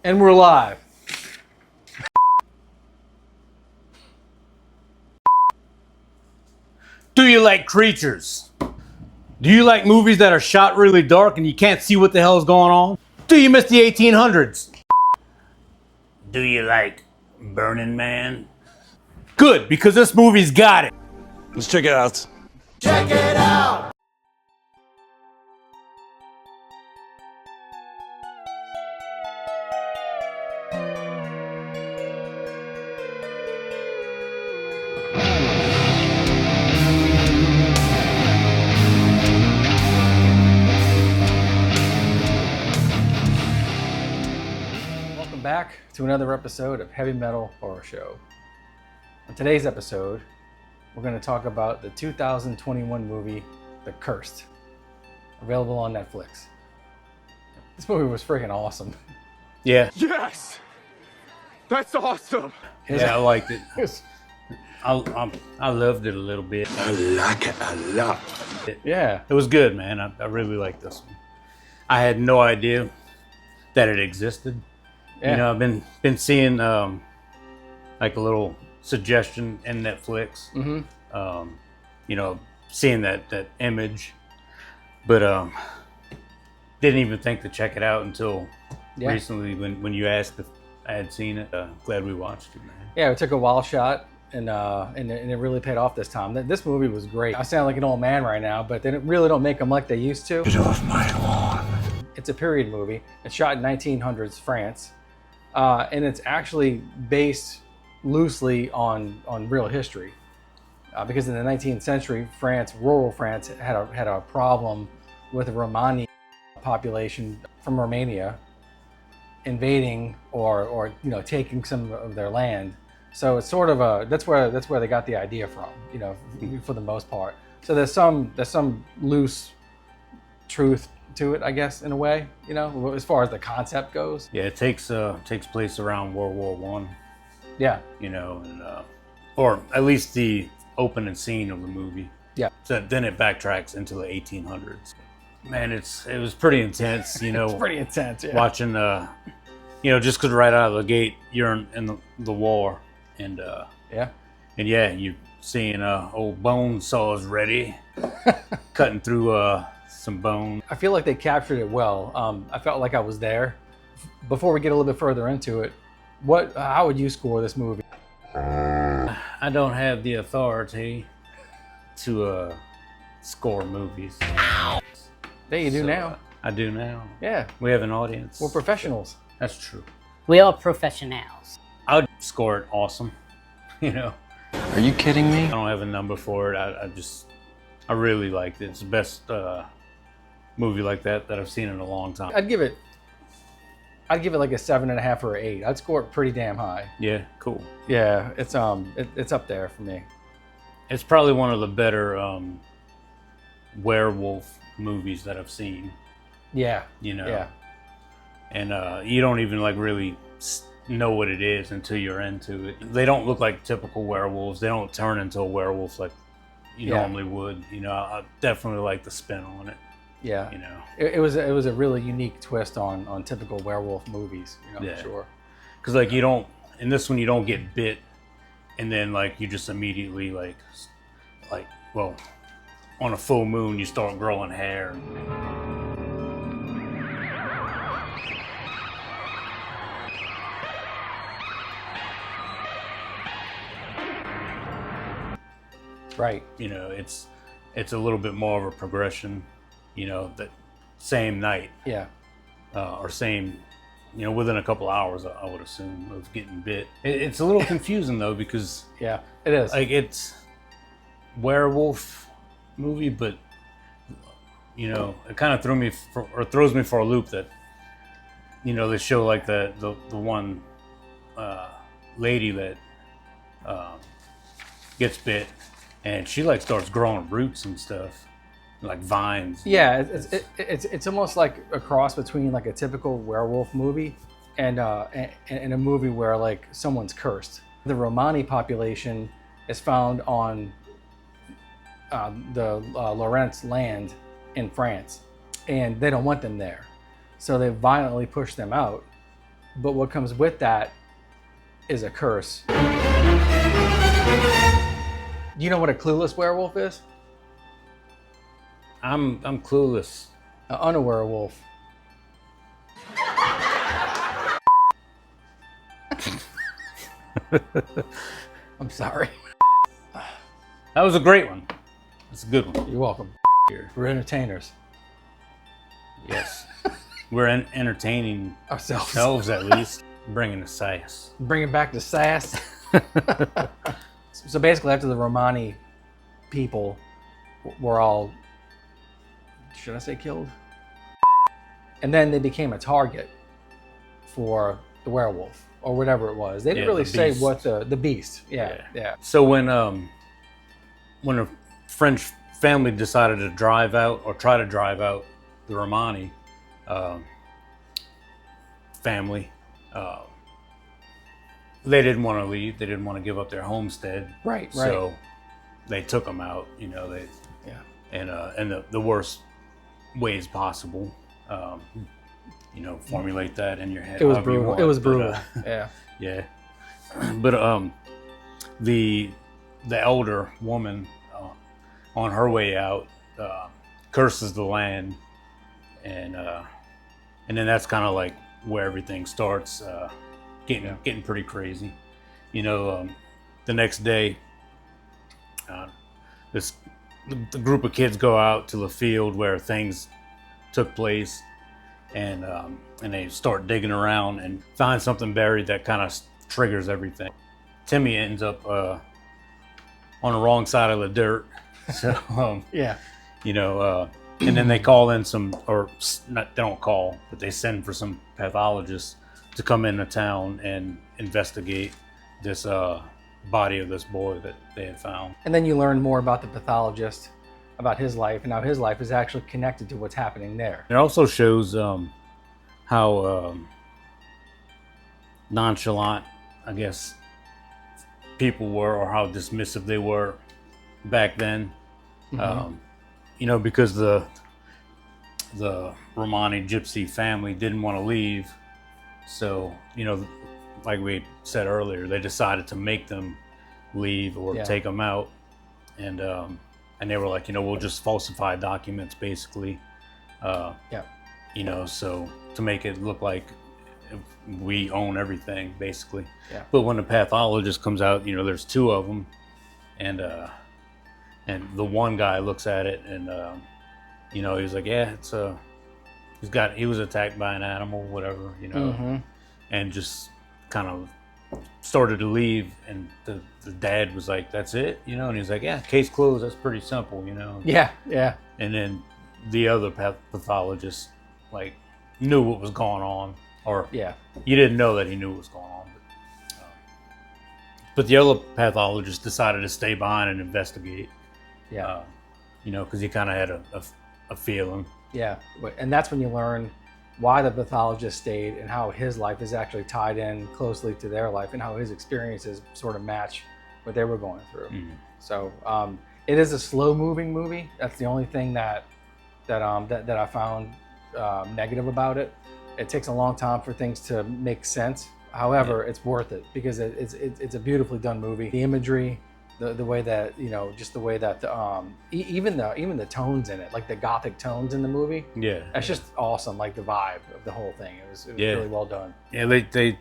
And we're live. Do you like creatures? Do you like movies that are shot really dark and you can't see what the hell is going on? Do you miss the 1800s? Do you like Burning Man? Good, because this movie's got it. Let's check it out. Check it out! Welcome back to another episode of Heavy Metal Horror Show. On today's episode, we're going to talk about the 2021 movie, The Cursed, available on Netflix. This movie was freaking awesome. Yeah. Yes! That's awesome! Yeah, I liked it. I loved it a little bit. I like it a lot. Yeah, it was good, man. I really liked this one. I had no idea that it existed. Yeah. You know, I've been seeing like a little suggestion in Netflix. Mm-hmm. You know, seeing that image, but didn't even think to check it out until recently when you asked if I had seen it. Glad we watched it, man. Yeah, we took a wild shot. And it really paid off this time. This movie was great. I sound like an old man right now, but they really don't make them like they used to. Get off my lawn. It's a period movie. It's shot in 1900s France, and it's actually based loosely on real history, because in the 19th century, rural France, had a problem with the Romani population from Romania invading or taking some of their land. So it's sort of that's where they got the idea from, for the most part. So there's some loose truth to it, I guess, in a way, as far as the concept goes. Yeah, it takes place around World War One. Yeah, or at least the opening scene of the movie. Yeah. So then it backtracks into the 1800s. Man, it was pretty intense, It's pretty intense. Yeah. Watching just because right out of the gate you're in the war. And you seeing old bone saws ready, cutting through some bone. I feel like they captured it well. I felt like I was there. Before we get a little bit further into it, how would you score this movie? I don't have the authority to score movies. Yeah, you do now. I do now. Yeah, we have an audience. We're professionals. That's true. We are professionals. I would score it awesome, Are you kidding me? I don't have a number for it. I really liked it. It's the best movie like that I've seen in a long time. I'd give it like a 7.5 or an 8. I'd score it pretty damn high. Yeah, cool. Yeah, it's up there for me. It's probably one of the better werewolf movies that I've seen. Yeah. Yeah. And you don't even really know what it is until you're into it. They don't look like typical werewolves. They don't turn into a werewolf like you normally would. I definitely like the spin on it. Yeah. It was a really unique twist on typical werewolf movies. For sure. Because you don't in this one you don't get bit, and then you just immediately on a full moon you start growing hair. Right. It's a little bit more of a progression, that same night. Yeah. Or same, within a couple hours, I would assume, of getting bit. It's a little confusing though, because yeah, it is. It's werewolf movie, but it kind of throws me for a loop that, they show the one lady that gets bit. And she starts growing roots and stuff, like vines. Yeah, it's almost like a cross between a typical werewolf movie and a movie where someone's cursed. The Romani population is found on the Lorraine land in France, and they don't want them there, so they violently push them out but what comes with that is a curse. Do you know what a clueless werewolf is? I'm clueless. An unaware wolf. I'm sorry. That was a great one. That's a good one. You're welcome. Here. We're entertainers. Yes. We're entertaining Ourselves. ourselves at least. Bringing the sass. Bringing back the sass. So basically, after the Romani people were all, should I say killed? And then they became a target for the werewolf or whatever it was. They didn't Yeah, really the say beast. what the beast. Yeah. So when a French family decided to drive out or try to drive out the Romani family, they didn't want to leave. They didn't want to give up their homestead. Right. So they took them out. You know, in the worst ways possible. You know, formulate that in your head. It was however you brutal. want, It was but, brutal. Yeah. yeah. But the elder woman on her way out curses the land, and then that's kind of like where everything starts getting pretty crazy. You know, the next day, the group of kids go out to the field where things took place, and they start digging around and find something buried that kind of triggers everything. Timmy ends up on the wrong side of the dirt, so Yeah. you know, and then they call in they don't call, but they send for some pathologists to come into town and investigate this body of this boy that they had found. And then you learn more about the pathologist, about his life, and how his life is actually connected to what's happening there. It also shows how nonchalant, I guess, people were, or how dismissive they were back then. You know, because the Romani gypsy family didn't want to leave, so you know, like we said earlier, they decided to make them leave or take them out, and they were like, you know, we'll just falsify documents, basically. You know, so to make it look like we own everything, basically. Yeah. But when the pathologist comes out, you know, there's two of them, and the one guy looks at it, and you know, he's like, yeah, it's he was attacked by an animal, whatever, you know, and just kind of started to leave, and the dad was like, that's it, you know, and he's like, yeah, case closed, that's pretty simple, you know. Yeah. And then the other pathologist like knew what was going on, or you didn't know that he knew what was going on, but the other pathologist decided to stay behind and investigate. You know, because he kind of had a feeling. Yeah, and that's when you learn why the pathologist stayed and how his life is actually tied in closely to their life, and how his experiences sort of match what they were going through. So it is a slow-moving movie. That's the only thing that I found negative about it. It takes a long time for things to make sense. However, it's worth it because it's a beautifully done movie. The imagery, the way that, you know, just the way that even the tones in it, like the gothic tones in the movie. Yeah, that's just awesome. Like the vibe of the whole thing. It was really well done. Yeah, they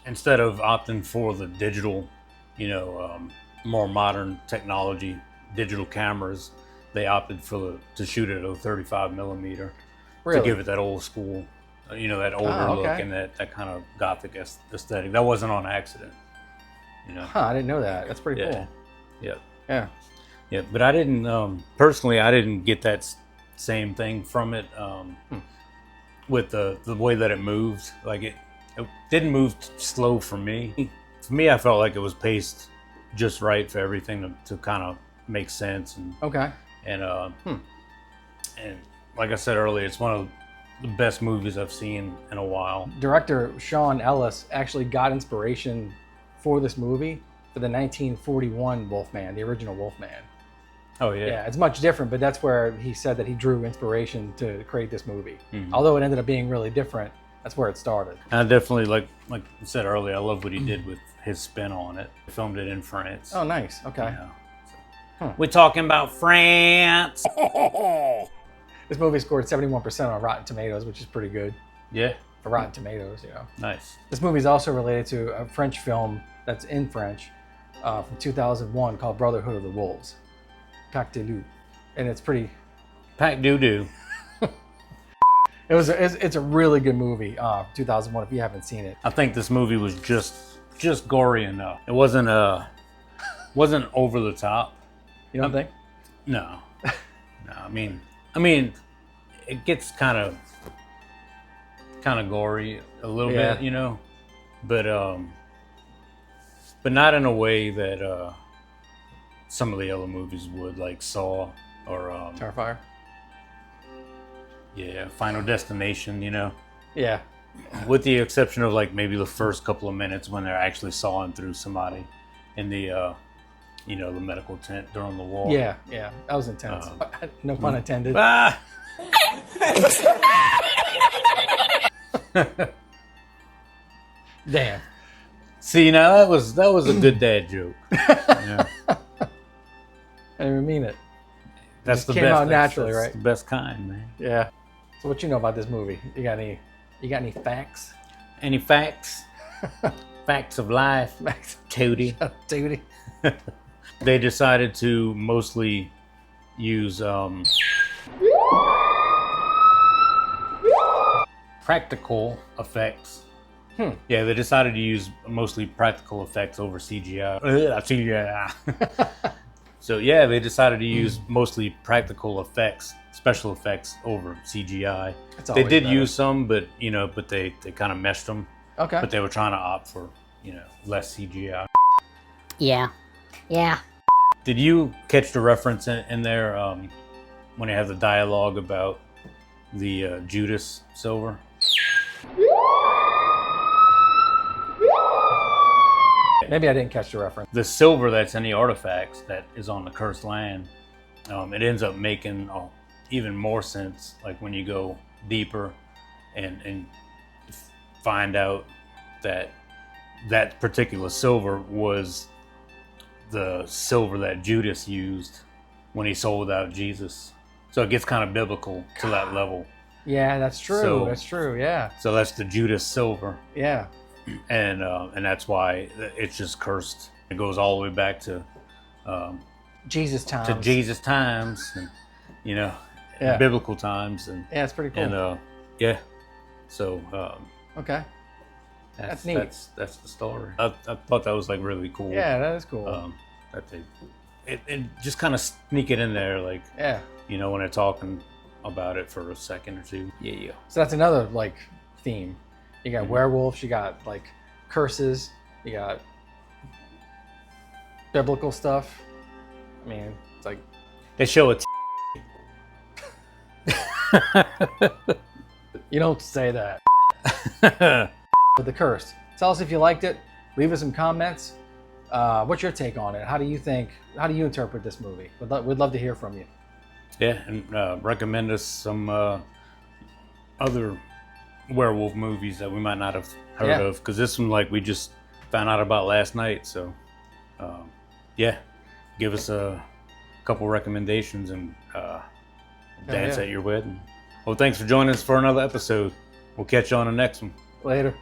instead of opting for the digital, you know, more modern technology, digital cameras, they opted to shoot it at a 35 millimeter to give it that old school, you know, that older look and that kind of gothic aesthetic. That wasn't on accident. You know? I didn't know that. That's pretty cool. Yeah. But I didn't personally. I didn't get that same thing from it with the way that it moved. Like it didn't move slow for me. For me, I felt like it was paced just right for everything to kind of make sense. And and like I said earlier, it's one of the best movies I've seen in a while. Director Sean Ellis actually got inspiration for this movie for the 1941 Wolfman, the original Wolfman. Oh yeah. Yeah, it's much different, but that's where he said that he drew inspiration to create this movie. Although it ended up being really different, That's where it started. I definitely like I said earlier. I love what he did with his spin on it. He filmed it in France. Oh, nice. Okay. You know, we're talking about France. This movie scored 71% on Rotten Tomatoes, which is pretty good Yeah, for Rotten Tomatoes, you know. nice. This movie is also related to a French film that's in French from 2001 called Brotherhood of the Wolves, Pack de Loup, and it's pretty. Pack doo doo. It's a really good movie. 2001. If you haven't seen it, I think this movie was just gory enough. It wasn't over the top. you don't think? No, no. I mean, it gets kind of gory a little Yeah. bit, you know, but not in a way that some of the other movies would, like Saw or Terrifier. yeah, Final Destination, you know. Yeah. With the exception of like maybe the first couple of minutes when they're actually sawing through somebody in the you know, the medical tent during the war. Yeah. Yeah. That was intense. No pun intended. Ah! Damn. See, now that was a good dad joke. Yeah. I didn't even mean it. That's Just the came best. out naturally, that's right? The best kind, man. Yeah. So what you know about this movie? You got any facts? Any facts? Facts of life, Facts. Toady. Duty. They decided to mostly use practical effects. Yeah, they decided to use mostly practical effects over CGI. CGI. So yeah, they decided to use mostly practical effects, special effects over CGI. That's They always did better. use some, but you know, they kind of meshed them. Okay. But they were trying to opt for, you know, less CGI. Yeah. Yeah. Did you catch the reference in there when they have the dialogue about the Judas silver? Maybe I didn't catch the reference. The silver that's in the artifacts that is on the cursed land, it ends up making even more sense, like when you go deeper and find out that that particular silver was the silver that Judas used when he sold out Jesus. So it gets kind of biblical to that level. Yeah, that's true. So- That's true. Yeah. So that's the Judas silver. Yeah. And that's why it's just cursed. It goes all the way back to Jesus times. Jesus times, and you know, Yeah. biblical times, and Yeah, it's pretty cool. yeah. So Okay. That's neat. That's the story. I thought that was like really cool. Yeah, that is cool. That they it just kind of sneak it in there, like, Yeah. you know, when they're talking about it for a second or two. Yeah. So that's another like theme. You got Mm-hmm. werewolves, you got like curses, you got biblical stuff. I mean, it's like They show it. you don't say that. But the curse. Tell us if you liked it. Leave us some comments. What's your take on it? How do you interpret this movie? We'd love to hear from you. Yeah, and recommend us some other werewolf movies that we might not have heard Yeah. of, because this one, like, we just found out about last night. So, yeah, give us a couple recommendations and dance yeah. at your wedding. Well, thanks for joining us for another episode. We'll catch you on the next one. Later.